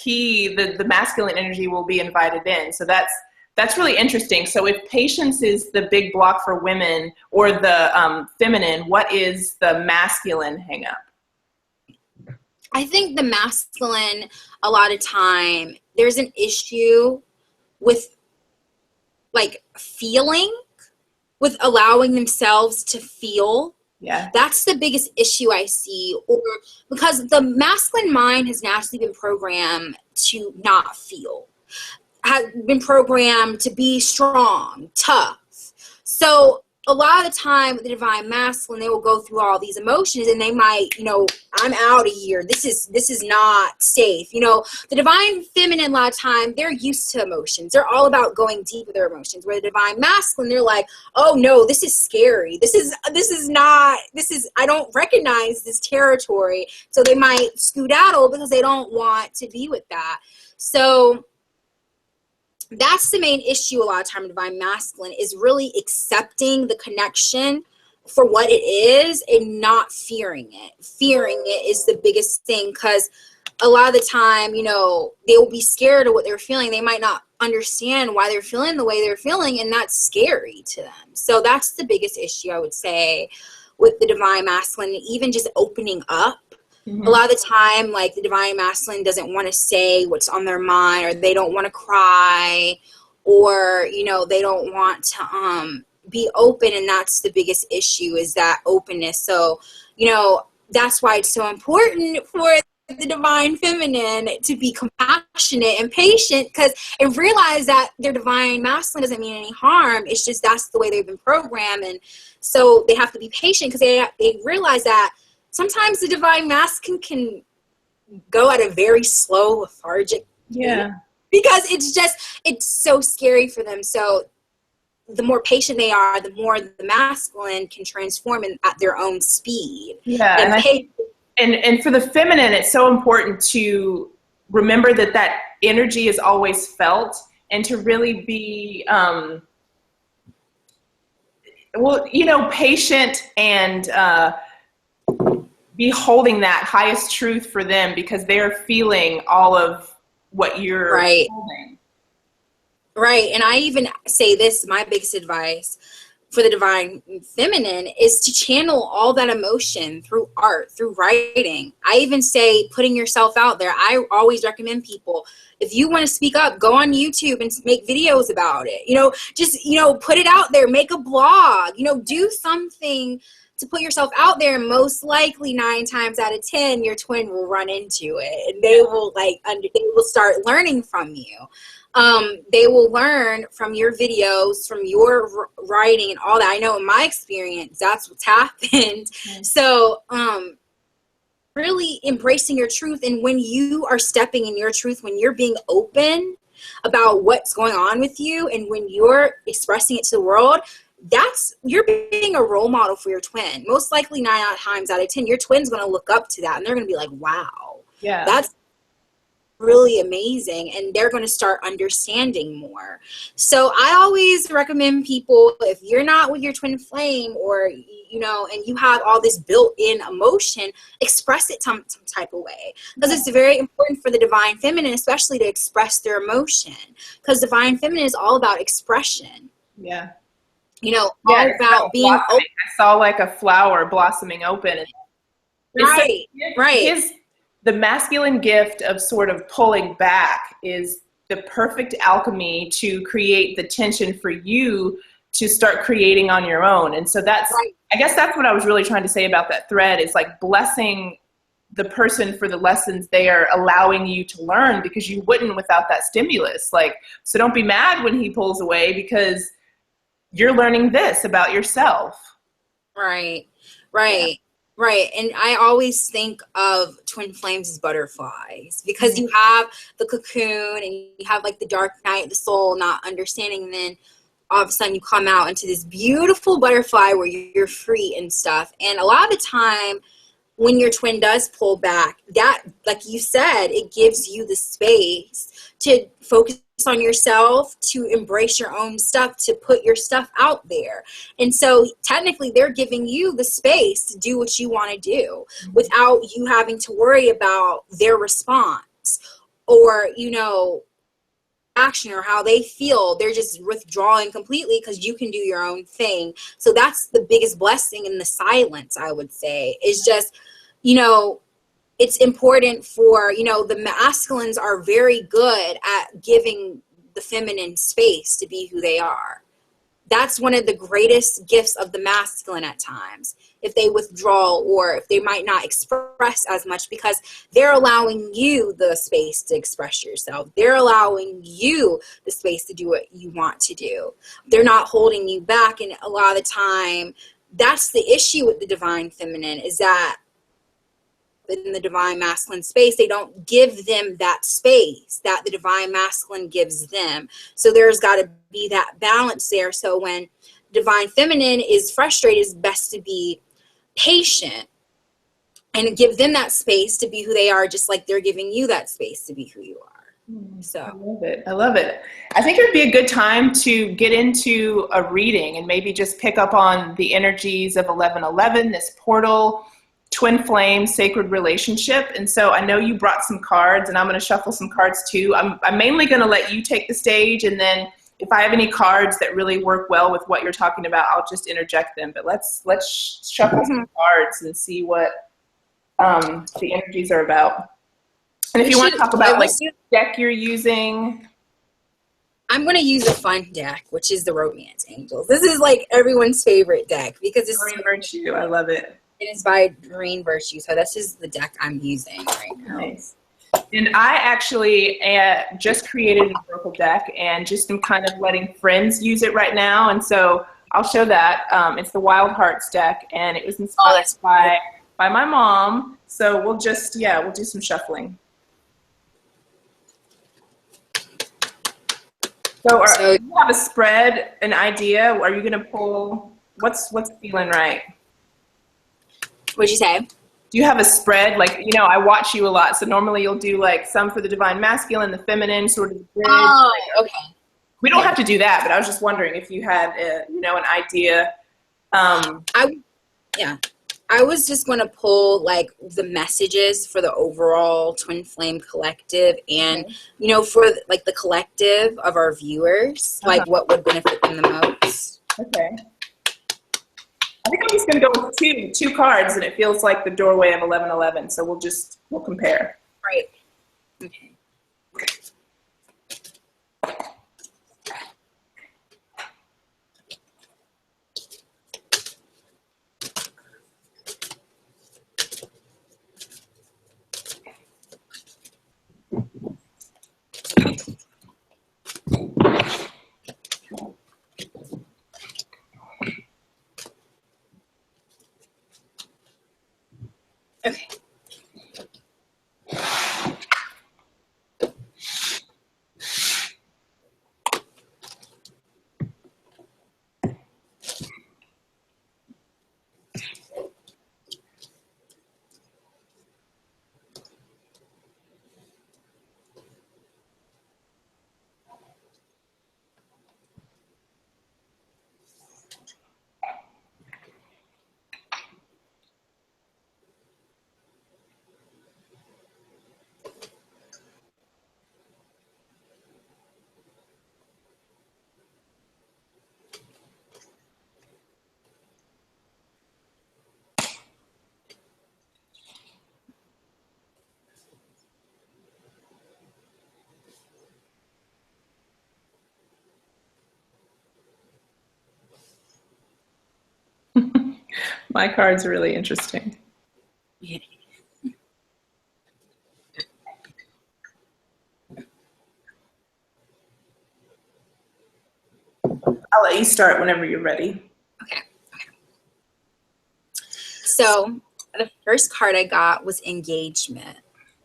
S1: the masculine energy will be invited in. So that's really interesting. So if patience is the big block for women, or the feminine, what is the masculine hang up?
S2: I think the masculine, a lot of time, there's an issue with like feeling, with allowing themselves to feel.
S1: Yeah.
S2: That's the biggest issue I see. Or because the masculine mind has naturally been programmed to not feel, has been programmed to be strong, tough. So a lot of the time with the divine masculine, they will go through all these emotions, and they might, I'm out of here. This is not safe. The divine feminine, a lot of time, they're used to emotions. They're all about going deep with their emotions. Where the divine masculine, they're like, oh no, this is scary. I don't recognize this territory. So they might skedaddle because they don't want to be with that. So that's the main issue a lot of time in divine masculine, is really accepting the connection for what it is and not fearing it. Fearing it is the biggest thing, because a lot of the time, they will be scared of what they're feeling. They might not understand why they're feeling the way they're feeling, and that's scary to them. So that's the biggest issue, I would say, with the divine masculine, even just opening up. Mm-hmm. A lot of the time, like, the divine masculine doesn't want to say what's on their mind, or they don't want to cry, or, they don't want to be open. And that's the biggest issue, is that openness. So, that's why it's so important for the divine feminine to be compassionate and patient, and realize that their divine masculine doesn't mean any harm. It's just that's the way they've been programmed. And so they have to be patient, because they realize that sometimes the divine masculine can go at a very slow, lethargic pace, because it's so scary for them. So the more patient they are, the more the masculine can transform at their own speed.
S1: Yeah, and for the feminine, it's so important to remember that energy is always felt, and to really be patient, and be holding that highest truth for them, because they're feeling all of what you're holding.
S2: Right. And I even say this, my biggest advice for the divine feminine is to channel all that emotion through art, through writing. I even say putting yourself out there. I always recommend people, if you want to speak up, go on YouTube and make videos about it. Just put it out there, make a blog, do something to put yourself out there. Most likely 9 times out of 10, your twin will run into it, and they will they will start learning from you. They will learn from your videos, from your writing, and all that. I know in my experience, that's what's happened. Mm-hmm. So, really embracing your truth. And when you are stepping in your truth, when you're being open about what's going on with you, and when you're expressing it to the world, you're being a role model for your twin. Most likely 9 times out of 10, your twin's going to look up to that, and they're going to be like, wow, that's really amazing. And they're going to start understanding more. So I always recommend people, if you're not with your twin flame, or, and you have all this built-in emotion, express it some type of way. Because it's very important for the divine feminine, especially, to express their emotion. Because divine feminine is all about expression.
S1: Yeah.
S2: All about being open.
S1: I saw like a flower blossoming open.
S2: Right.
S1: The masculine gift of sort of pulling back is the perfect alchemy to create the tension for you to start creating on your own. And so I guess that's what I was really trying to say about that thread, is like blessing the person for the lessons they are allowing you to learn, because you wouldn't without that stimulus. So don't be mad when he pulls away, because you're learning this about yourself. Right.
S2: And I always think of twin flames as butterflies, because you have the cocoon, and you have like the dark night, the soul not understanding, and then all of a sudden you come out into this beautiful butterfly where you're free and stuff. And a lot of the time when your twin does pull back, that, like you said, it gives you the space to focus on yourself, to embrace your own stuff, to put your stuff out there. And so technically they're giving you the space to do what you want to do without you having to worry about their response or, you know, action or how they feel. They're just withdrawing completely because you can do your own thing. So that's the biggest blessing in the silence, I would say, is just, you know, it's important for, you know, the masculines are very good at giving the feminine space to be who they are. That's one of the greatest gifts of the masculine at times, if they withdraw or if they might not express as much, because they're allowing you the space to express yourself. They're allowing you the space to do what you want to do. They're not holding you back. And a lot of the time, that's the issue with the divine feminine, is that in the divine masculine space, they don't give them that space that the divine masculine gives them. So there's got to be that balance there. So when divine feminine is frustrated, it's best to be patient and give them that space to be who they are, just like they're giving you that space to be who you are. So
S1: I love it. I love it. I think it would be a good time to get into a reading and maybe just pick up on the energies of 1111, this portal, twin flame, sacred relationship. And so I know you brought some cards, and I'm going to shuffle some cards too. I'm mainly going to let you take the stage, and then if I have any cards that really work well with what you're talking about, I'll just interject them. But let's shuffle some cards and see what the energies are about. And if you want to talk about like the deck you're using.
S2: I'm going to use a fun deck, which is the Romance Angels. This is like everyone's favorite deck because it's
S1: Green Virtue. I love it.
S2: It is by Green Virtue, so this is the deck I'm using right now.
S1: Nice. And I actually just created an oracle deck, and just am kind of letting friends use it right now. And so I'll show that. It's the Wild Hearts deck, and it was inspired by my mom. So we'll just, we'll do some shuffling. So do you have a spread, an idea? Are you going to pull, what's feeling right?
S2: What'd you say?
S1: Do you have a spread? Like, you know, I watch you a lot, so normally you'll do like some for the divine masculine, the feminine, sort of the bridge.
S2: Oh, okay.
S1: We don't have to do that, but I was just wondering if you had, an idea.
S2: I was just going to pull like the messages for the overall Twin Flame Collective, and you know, for like the collective of our viewers, like what would benefit them the most.
S1: Okay. I think I'm just going to go with two cards, and it feels like the doorway of 1111. So we'll compare.
S2: Right. Okay. Okay.
S1: My card's really interesting.
S2: Yeah.
S1: I'll let you start whenever you're ready.
S2: Okay. So the first card I got was engagement.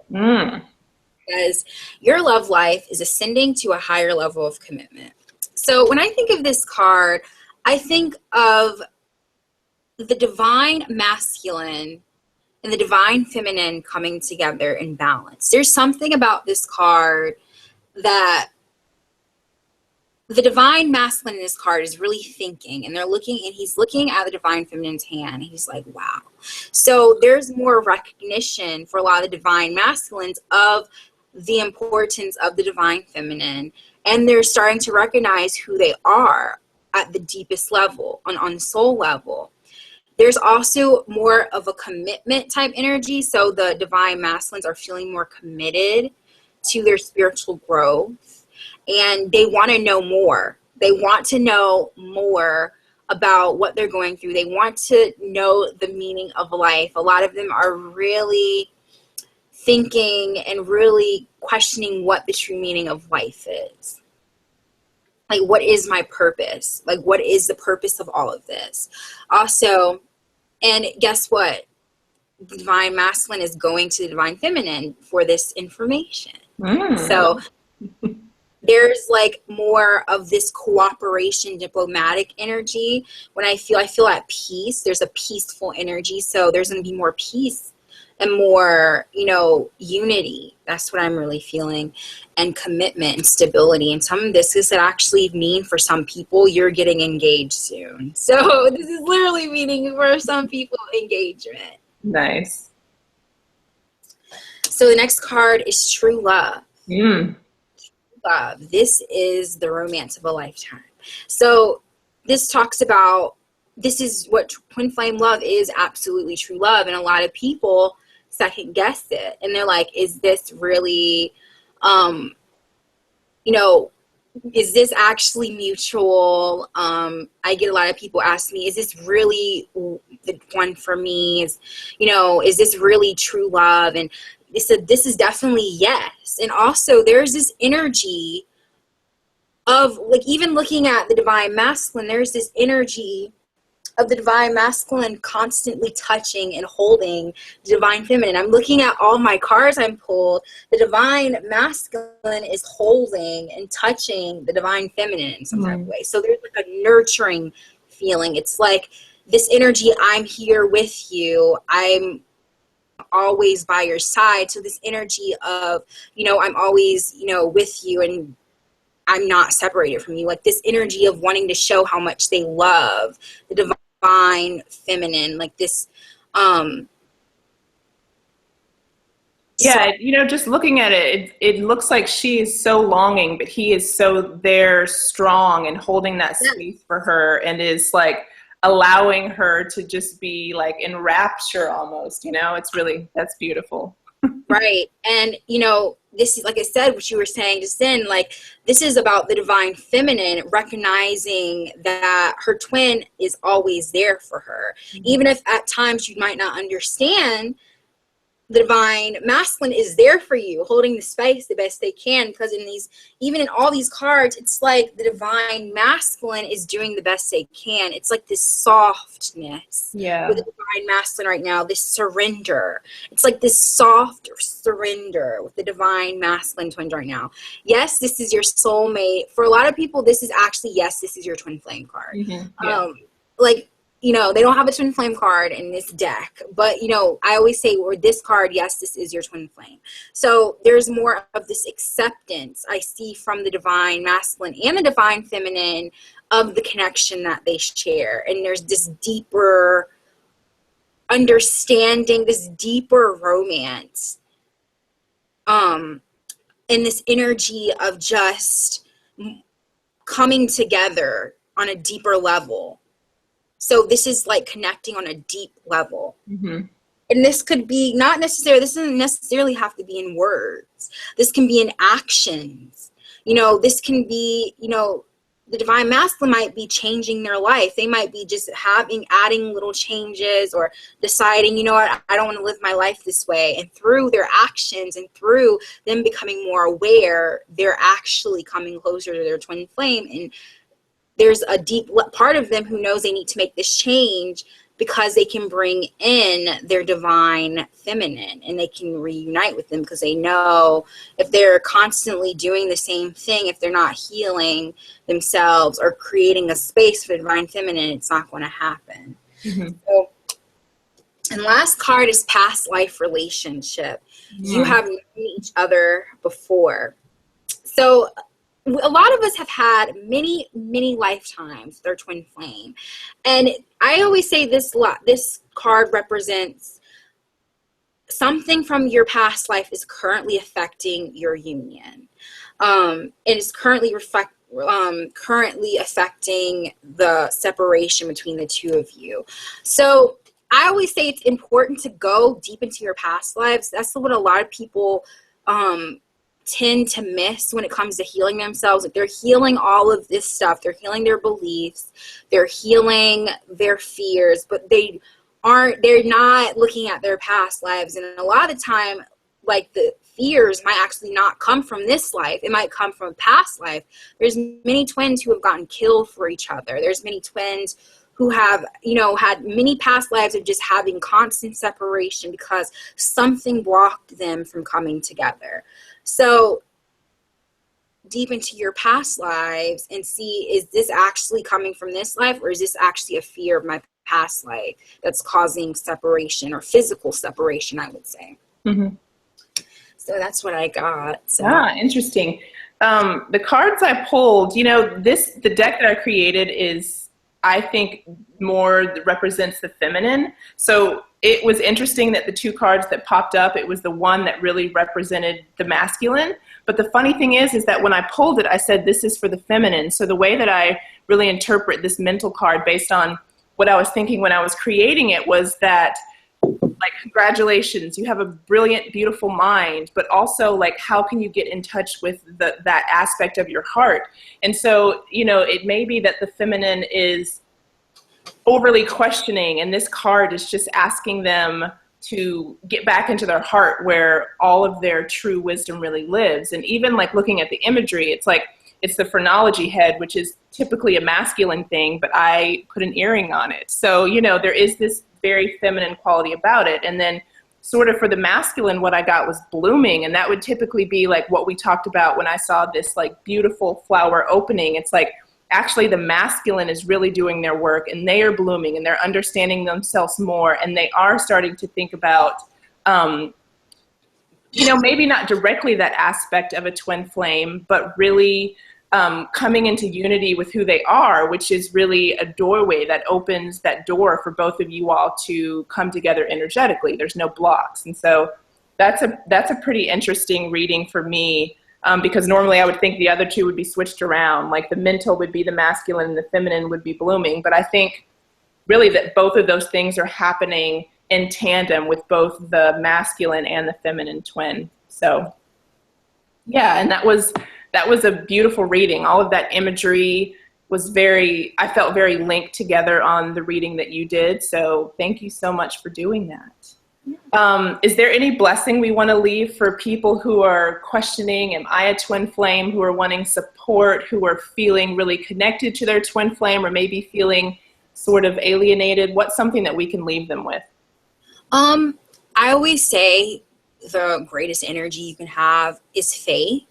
S2: Because your love life is ascending to a higher level of commitment. So when I think of this card, I think of the divine masculine and the divine feminine coming together in balance. There's something about this card that the divine masculine in this card is really thinking, and he's looking at the divine feminine's hand. He's like, wow. So there's more recognition for a lot of the divine masculines of the importance of the divine feminine, and they're starting to recognize who they are at the deepest level, on soul level. There's also more of a commitment type energy. So the divine masculines are feeling more committed to their spiritual growth, and they want to know more. They want to know more about what they're going through. They want to know the meaning of life. A lot of them are really thinking and really questioning what the true meaning of life is. Like, what is my purpose? Like, what is the purpose of all of this? Also, and guess what? The divine masculine is going to the divine feminine for this information. So there's like more of this cooperation, diplomatic energy. When I feel at peace, there's a peaceful energy. So there's going to be more peace and more, unity. That's what I'm really feeling. And commitment and stability. And some of this is actually mean for some people, you're getting engaged soon. So this is literally meaning for some people engagement.
S1: Nice.
S2: So the next card is true love. True love. This is the romance of a lifetime. So this talks about, this is what twin flame love is, absolutely true love. And a lot of people second guess it. And they're like, is this really, is this actually mutual? I get a lot of people ask me, is this really the one for me? Is this really true love? And they said, this is definitely yes. And also there's this energy of, like, even looking at the divine masculine, there's this energy of the divine masculine constantly touching and holding the divine feminine. I'm looking at all my cards I'm pulled. The divine masculine is holding and touching the divine feminine in some type of way. So there's like a nurturing feeling. It's like this energy, I'm here with you. I'm always by your side. So this energy of, I'm always, with you, and I'm not separated from you. Like this energy of wanting to show how much they love the divine feminine, like this,
S1: just looking at it looks like she is so longing, but he is so there, strong and holding that space for her, and is like allowing her to just be like in rapture almost, that's beautiful.
S2: Right. And, this is, like I said, what you were saying just then, like, this is about the divine feminine recognizing that her twin is always there for her. Even if at times you might not understand, the divine masculine is there for you, holding the space the best they can, because even in all these cards, it's like the divine masculine is doing the best they can. It's like this softness with the divine masculine right now, this surrender. It's like this soft surrender with the divine masculine twin right now. Yes, this is your soulmate. For a lot of people, this is actually, yes, this is your twin flame card. They don't have a twin flame card in this deck, but, I always say, or this card, yes, this is your twin flame. So there's more of this acceptance I see from the divine masculine and the divine feminine of the connection that they share. And there's this deeper understanding, this deeper romance, and this energy of just coming together on a deeper level. So this is like connecting on a deep level. And this could be this doesn't necessarily have to be in words. This can be in actions. This can be, the divine masculine might be changing their life. They might be just adding little changes, or deciding, I don't want to live my life this way. And through their actions and through them becoming more aware, they're actually coming closer to their twin flame. And there's a deep part of them who knows they need to make this change because they can bring in their divine feminine, and they can reunite with them, because they know if they're constantly doing the same thing, if they're not healing themselves or creating a space for the divine feminine, it's not going to happen. So, and last card is past life relationship. You have known each other before. So a lot of us have had many, many lifetimes with our twin flame. And I always say this card represents something from your past life is currently affecting your union. And it's currently affecting the separation between the two of you. So I always say it's important to go deep into your past lives. That's what a lot of people tend to miss when it comes to healing themselves. Like, they're healing all of this stuff. They're healing their beliefs. They're healing their fears, but they're not looking at their past lives. And a lot of the time, like, the fears might actually not come from this life. It might come from a past life. There's many twins who have gotten killed for each other. There's many twins who have, had many past lives of just having constant separation because something blocked them from coming together. So deep into your past lives and see, is this actually coming from this life, or is this actually a fear of my past life that's causing separation, or physical separation, I would say. Mm-hmm. So that's what I got. So.
S1: Interesting. The cards I pulled, the deck that I created is, I think, more represents the feminine. So it was interesting that the two cards that popped up, it was the one that really represented the masculine. But the funny thing is that when I pulled it, I said, this is for the feminine. So the way that I really interpret this mental card based on what I was thinking when I was creating it was that, like, congratulations, you have a brilliant, beautiful mind, but also, like, how can you get in touch with that aspect of your heart? And so, it may be that the feminine is overly questioning, and this card is just asking them to get back into their heart where all of their true wisdom really lives. And even, like, looking at the imagery, it's like, it's the phrenology head, which is typically a masculine thing, but I put an earring on it. So, there is this very feminine quality about it. And then sort of for the masculine, what I got was blooming. And that would typically be like what we talked about when I saw this, like, beautiful flower opening. It's like, actually the masculine is really doing their work, and they are blooming, and they're understanding themselves more. And they are starting to think about, maybe not directly that aspect of a twin flame, but really coming into unity with who they are, which is really a doorway that opens that door for both of you all to come together energetically. There's no blocks. And so that's a pretty interesting reading for me, because normally I would think the other two would be switched around. Like, the mental would be the masculine and the feminine would be blooming. But I think really that both of those things are happening in tandem with both the masculine and the feminine twin. So yeah, and that was a beautiful reading. All of that imagery was I felt very linked together on the reading that you did. So thank you so much for doing that. Is there any blessing we want to leave for people who are questioning, am I a twin flame, who are wanting support, who are feeling really connected to their twin flame, or maybe feeling sort of alienated? What's something that we can leave them with?
S2: I always say the greatest energy you can have is faith.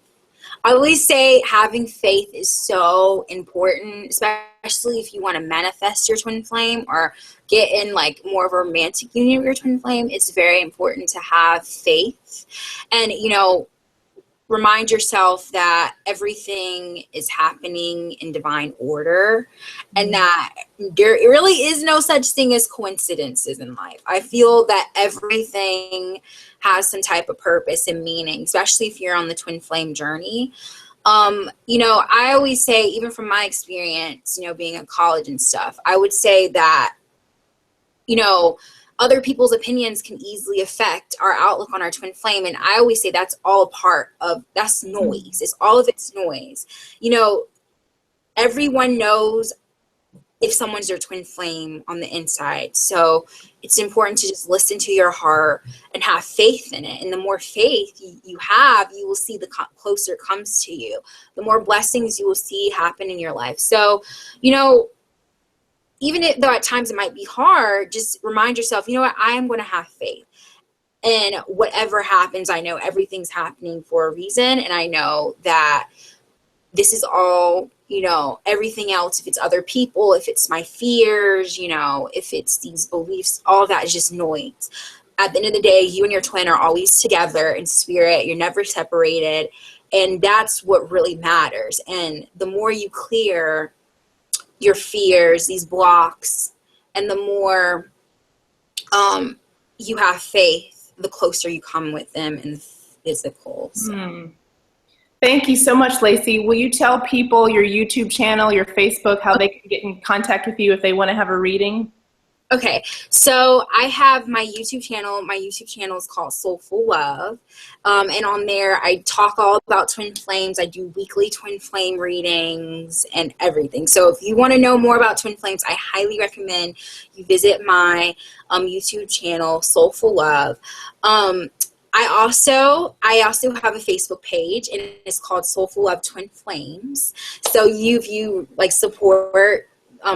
S2: I always say having faith is so important, especially if you want to manifest your twin flame or get in, like, more of a romantic union with your twin flame. It's very important to have faith and, remind yourself that everything is happening in divine order, and that there really is no such thing as coincidences in life. I feel that everything has some type of purpose and meaning, especially if you're on the twin flame journey. I always say, even from my experience, being in college and stuff, I would say that, other people's opinions can easily affect our outlook on our twin flame. And I always say that's all a part of, that's noise. It's all of it's noise. Everyone knows if someone's their twin flame on the inside. So it's important to just listen to your heart and have faith in it. And the more faith you have, you will see the closer it comes to you. The more blessings you will see happen in your life. So, even though at times it might be hard, just remind yourself, I am going to have faith. And whatever happens, I know everything's happening for a reason. And I know that this is all, everything else, if it's other people, if it's my fears, if it's these beliefs, all that is just noise. at the end of the day, you and your twin are always together in spirit. You're never separated. And that's what really matters. And the more you clear your fears, these blocks, and the more you have faith, the closer you come with them in the physical. So.
S1: Thank you so much, Lacee. Will you tell people your YouTube channel, your Facebook, how they can get in contact with you if they want to have a reading?
S2: Okay, so I have my YouTube channel. My YouTube channel is called Soulful Love. And on there, I talk all about twin flames. I do weekly twin flame readings and everything. So if you want to know more about twin flames, I highly recommend you visit my YouTube channel, Soulful Love. I also have a Facebook page, and it's called Soulful Love Twin Flames. So if you like support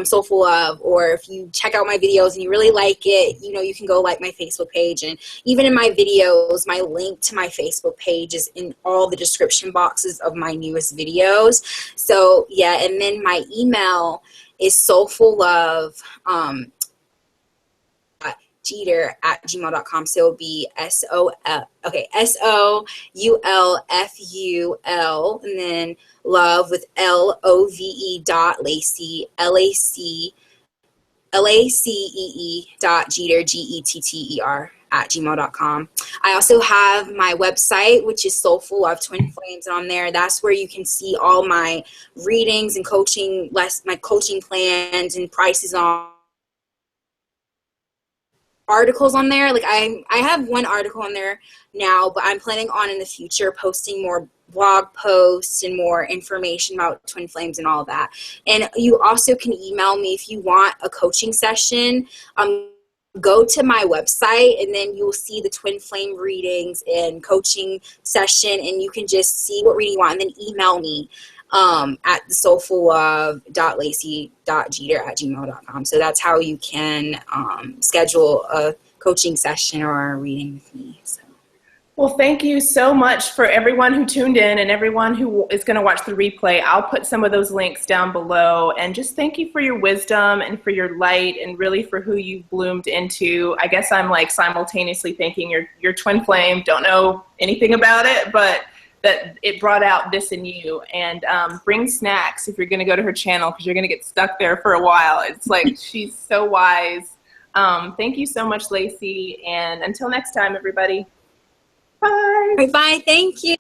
S2: Soulful Love, or if you check out my videos and you really like it, you can go like my Facebook page. And even in my videos, my link to my Facebook page is in all the description boxes of my newest videos. So yeah, and then my email is soulfullove jeter@gmail.com. So it'll be SOULFUL, and then love with LOVE .Lacee, LACEE .Jeter, GETTER @gmail.com. I also have my website, which is Soulful Love Twin Flames. And on there, that's where you can see all my readings and coaching, my coaching plans and prices on articles on there. Like I have one article on there now, but I'm planning on in the future posting more blog posts and more information about twin flames and all that. And you also can email me if you want a coaching session. Go to my website, and then you'll see the twin flame readings and coaching session, and you can just see what reading you want, and then email me at the soulfullove.lacee.jeter@gmail.com. So that's how you can schedule a coaching session or a reading with me. So.
S1: Well, thank you so much for everyone who tuned in and everyone who is going to watch the replay. I'll put some of those links down below. And just thank you for your wisdom and for your light and really for who you've bloomed into. I guess I'm like simultaneously thinking your twin flame, don't know anything about it, but that it brought out this in you. And bring snacks if you're going to go to her channel, because you're going to get stuck there for a while. It's like she's so wise. Thank you so much, Lacee. And until next time, everybody. Bye.
S2: Bye. Thank you.